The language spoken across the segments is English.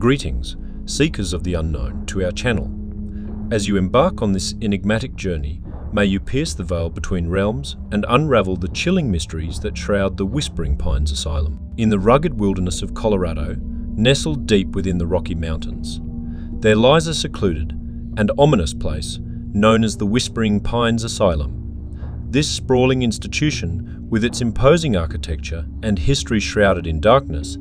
Greetings, seekers of the unknown, to our channel. As you embark on this enigmatic journey, may you pierce the veil between realms and unravel the chilling mysteries that shroud the Whispering Pines Asylum. In the rugged wilderness of Colorado, nestled deep within the Rocky Mountains, there lies a secluded and ominous place known as the Whispering Pines Asylum. This sprawling institution, with its imposing architecture and history shrouded in darkness,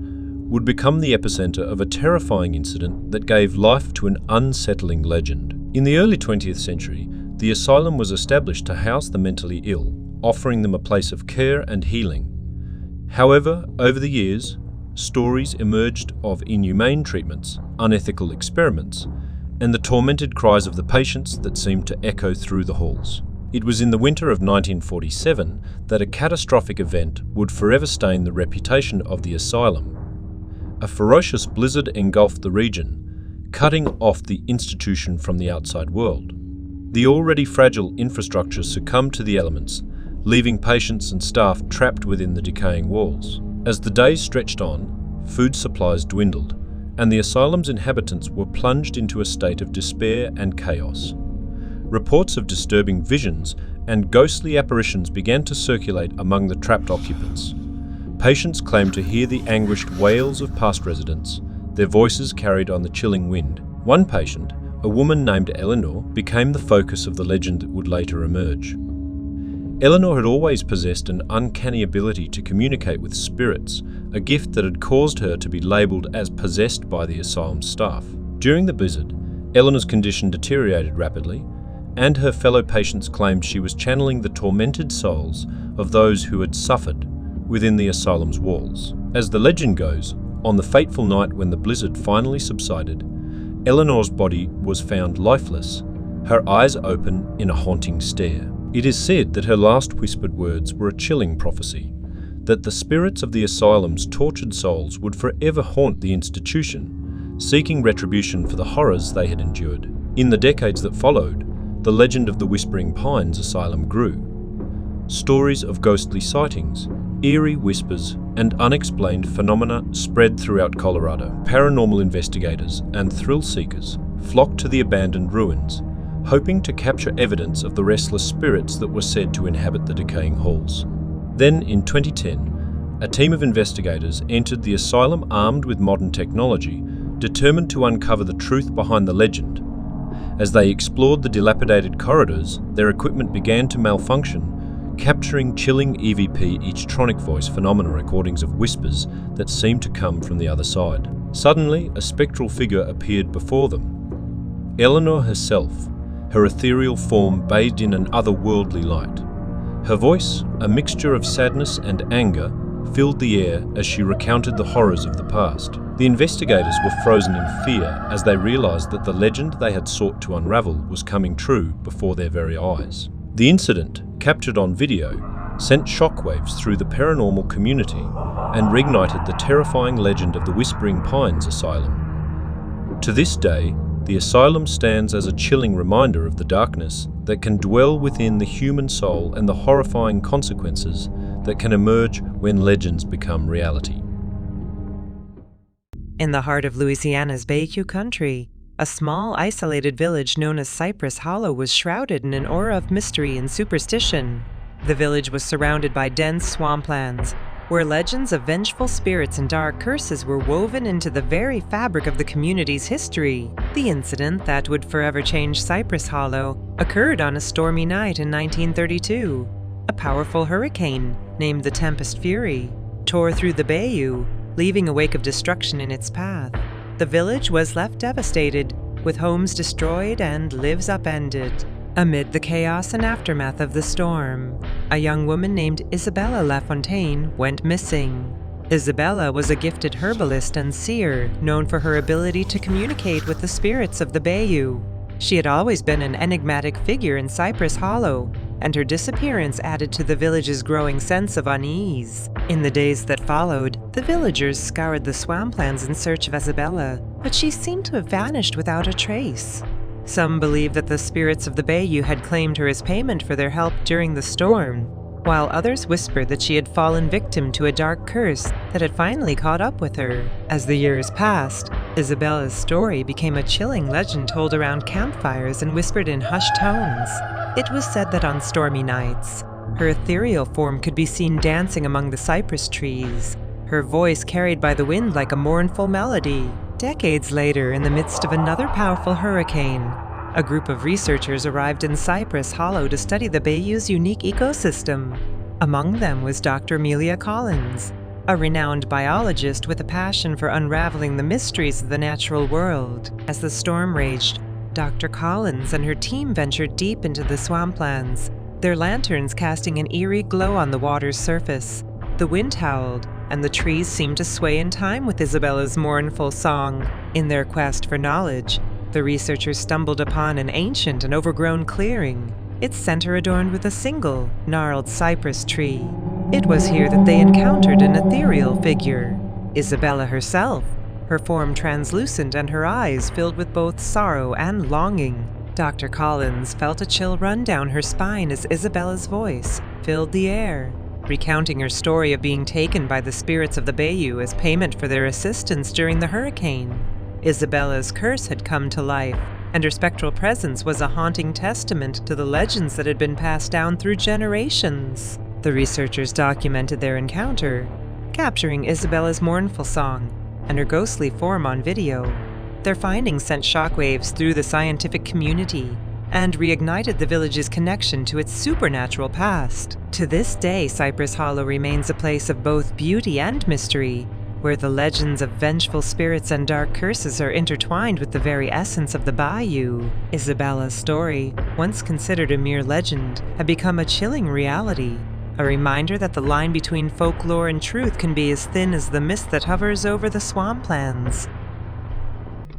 would become the epicenter of a terrifying incident that gave life to an unsettling legend. In the early 20th century, the asylum was established to house the mentally ill, offering them a place of care and healing. However, over the years, stories emerged of inhumane treatments, unethical experiments, and the tormented cries of the patients that seemed to echo through the halls. It was in the winter of 1947 that a catastrophic event would forever stain the reputation of the asylum. A ferocious blizzard engulfed the region, cutting off the institution from the outside world. The already fragile infrastructure succumbed to the elements, leaving patients and staff trapped within the decaying walls. As the days stretched on, food supplies dwindled, and the asylum's inhabitants were plunged into a state of despair and chaos. Reports of disturbing visions and ghostly apparitions began to circulate among the trapped occupants. Patients claimed to hear the anguished wails of past residents, their voices carried on the chilling wind. One patient, a woman named Eleanor, became the focus of the legend that would later emerge. Eleanor had always possessed an uncanny ability to communicate with spirits, a gift that had caused her to be labelled as possessed by the asylum staff. During the blizzard, Eleanor's condition deteriorated rapidly, and her fellow patients claimed she was channeling the tormented souls of those who had suffered within the asylum's walls. As the legend goes, on the fateful night when the blizzard finally subsided, Eleanor's body was found lifeless, her eyes open in a haunting stare. It is said that her last whispered words were a chilling prophecy, that the spirits of the asylum's tortured souls would forever haunt the institution, seeking retribution for the horrors they had endured. In the decades that followed, the legend of the Whispering Pines Asylum grew. Stories of ghostly sightings, eerie whispers, and unexplained phenomena spread throughout Colorado. Paranormal investigators and thrill seekers flocked to the abandoned ruins, hoping to capture evidence of the restless spirits that were said to inhabit the decaying halls. Then, in 2010, a team of investigators entered the asylum armed with modern technology, determined to uncover the truth behind the legend. As they explored the dilapidated corridors, their equipment began to malfunction, capturing chilling EVP each-tronic voice phenomena recordings of whispers that seemed to come from the other side. Suddenly, a spectral figure appeared before them. Eleanor herself, her ethereal form bathed in an otherworldly light. Her voice, a mixture of sadness and anger, filled the air as she recounted the horrors of the past. The investigators were frozen in fear as they realized that the legend they had sought to unravel was coming true before their very eyes. The incident, captured on video, sent shockwaves through the paranormal community and reignited the terrifying legend of the Whispering Pines Asylum. To this day, the asylum stands as a chilling reminder of the darkness that can dwell within the human soul and the horrifying consequences that can emerge when legends become reality. In the heart of Louisiana's Bayou Country, a small, isolated village known as Cypress Hollow was shrouded in an aura of mystery and superstition. The village was surrounded by dense swamplands, where legends of vengeful spirits and dark curses were woven into the very fabric of the community's history. The incident that would forever change Cypress Hollow occurred on a stormy night in 1932. A powerful hurricane, named the Tempest Fury, tore through the bayou, leaving a wake of destruction in its path. The village was left devastated, with homes destroyed and lives upended. Amid the chaos and aftermath of the storm, a young woman named Isabella LaFontaine went missing. Isabella was a gifted herbalist and seer, known for her ability to communicate with the spirits of the bayou. She had always been an enigmatic figure in Cypress Hollow, and her disappearance added to the village's growing sense of unease. In the days that followed, the villagers scoured the swamplands in search of Isabella, but she seemed to have vanished without a trace. Some believe that the spirits of the bayou had claimed her as payment for their help during the storm, while others whispered that she had fallen victim to a dark curse that had finally caught up with her. As the years passed, Isabella's story became a chilling legend told around campfires and whispered in hushed tones. It was said that on stormy nights, her ethereal form could be seen dancing among the cypress trees, her voice carried by the wind like a mournful melody. Decades later, in the midst of another powerful hurricane, a group of researchers arrived in Cypress Hollow to study the bayou's unique ecosystem. Among them was Dr. Amelia Collins, a renowned biologist with a passion for unraveling the mysteries of the natural world. As the storm raged, Dr. Collins and her team ventured deep into the swamplands, their lanterns casting an eerie glow on the water's surface. The wind howled, and the trees seemed to sway in time with Isabella's mournful song. In their quest for knowledge, the researchers stumbled upon an ancient and overgrown clearing, its center adorned with a single, gnarled cypress tree. It was here that they encountered an ethereal figure, Isabella herself, her form translucent and her eyes filled with both sorrow and longing. Dr. Collins felt a chill run down her spine as Isabella's voice filled the air, recounting her story of being taken by the spirits of the bayou as payment for their assistance during the hurricane. Isabella's curse had come to life, and her spectral presence was a haunting testament to the legends that had been passed down through generations. The researchers documented their encounter, capturing Isabella's mournful song and her ghostly form on video. Their findings sent shockwaves through the scientific community and reignited the village's connection to its supernatural past. To this day, Cypress Hollow remains a place of both beauty and mystery, where the legends of vengeful spirits and dark curses are intertwined with the very essence of the bayou. Isabella's story, once considered a mere legend, had become a chilling reality, a reminder that the line between folklore and truth can be as thin as the mist that hovers over the swamplands.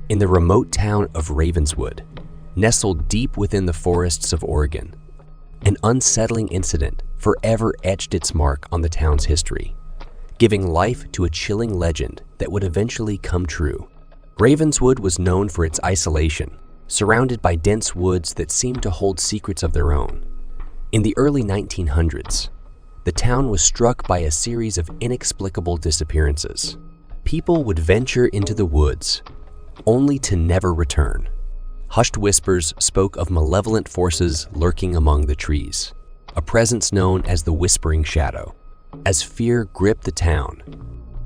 In the remote town of Ravenswood, nestled deep within the forests of Oregon, an unsettling incident forever etched its mark on the town's history, giving life to a chilling legend that would eventually come true. Ravenswood was known for its isolation, surrounded by dense woods that seemed to hold secrets of their own. In the early 1900s, the town was struck by a series of inexplicable disappearances. People would venture into the woods, only to never return. Hushed whispers spoke of malevolent forces lurking among the trees, a presence known as the Whispering Shadow. As fear gripped the town,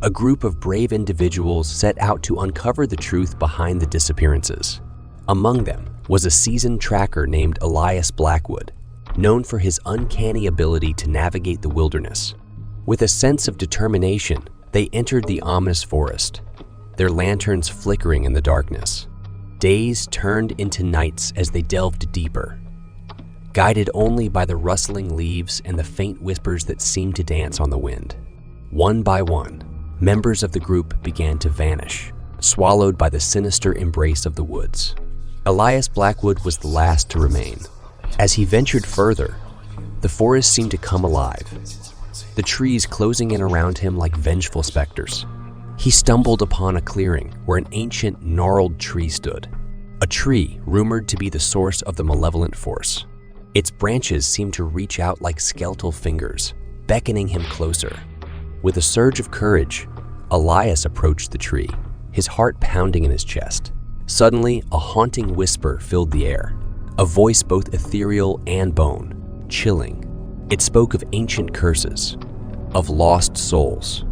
a group of brave individuals set out to uncover the truth behind the disappearances. Among them was a seasoned tracker named Elias Blackwood, known for his uncanny ability to navigate the wilderness. With a sense of determination, they entered the ominous forest, their lanterns flickering in the darkness. Days turned into nights as they delved deeper, guided only by the rustling leaves and the faint whispers that seemed to dance on the wind. One by one, members of the group began to vanish, swallowed by the sinister embrace of the woods. Elias Blackwood was the last to remain. As he ventured further, the forest seemed to come alive, the trees closing in around him like vengeful specters. He stumbled upon a clearing where an ancient, gnarled tree stood, a tree rumored to be the source of the malevolent force. Its branches seemed to reach out like skeletal fingers, beckoning him closer. With a surge of courage, Elias approached the tree, his heart pounding in his chest. Suddenly, a haunting whisper filled the air, a voice both ethereal and bone, chilling. It spoke of ancient curses, of lost souls,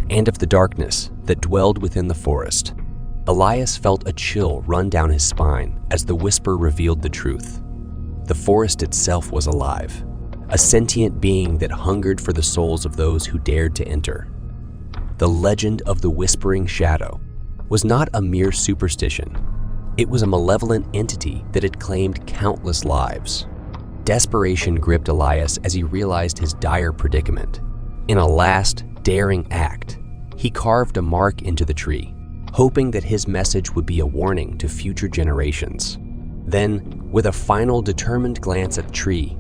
and of the darkness that dwelled within the forest. Elias felt a chill run down his spine as the whisper revealed the truth. The forest itself was alive, a sentient being that hungered for the souls of those who dared to enter. The legend of the Whispering Shadow was not a mere superstition. It was a malevolent entity that had claimed countless lives. Desperation gripped Elias as he realized his dire predicament. In a last, daring act, he carved a mark into the tree, hoping that his message would be a warning to future generations. Then, with a final determined glance at the tree,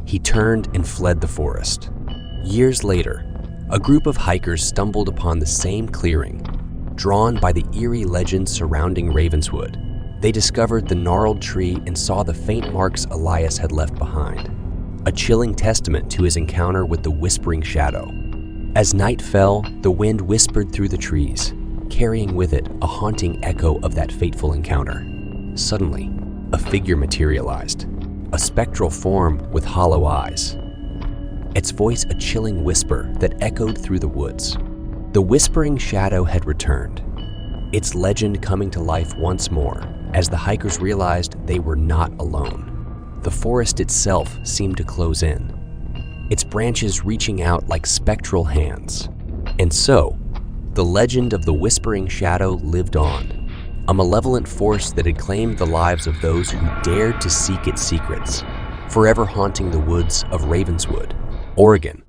he turned and fled the forest. Years later, a group of hikers stumbled upon the same clearing. Drawn by the eerie legends surrounding Ravenswood, they discovered the gnarled tree and saw the faint marks Elias had left behind, a chilling testament to his encounter with the Whispering Shadow. As night fell, the wind whispered through the trees, carrying with it a haunting echo of that fateful encounter. Suddenly, a figure materialized, a spectral form with hollow eyes. Its voice a chilling whisper that echoed through the woods. The Whispering Shadow had returned, its legend coming to life once more as the hikers realized they were not alone. The forest itself seemed to close in, its branches reaching out like spectral hands. And so, the legend of the Whispering Shadow lived on, a malevolent force that had claimed the lives of those who dared to seek its secrets, forever haunting the woods of Ravenswood, Oregon,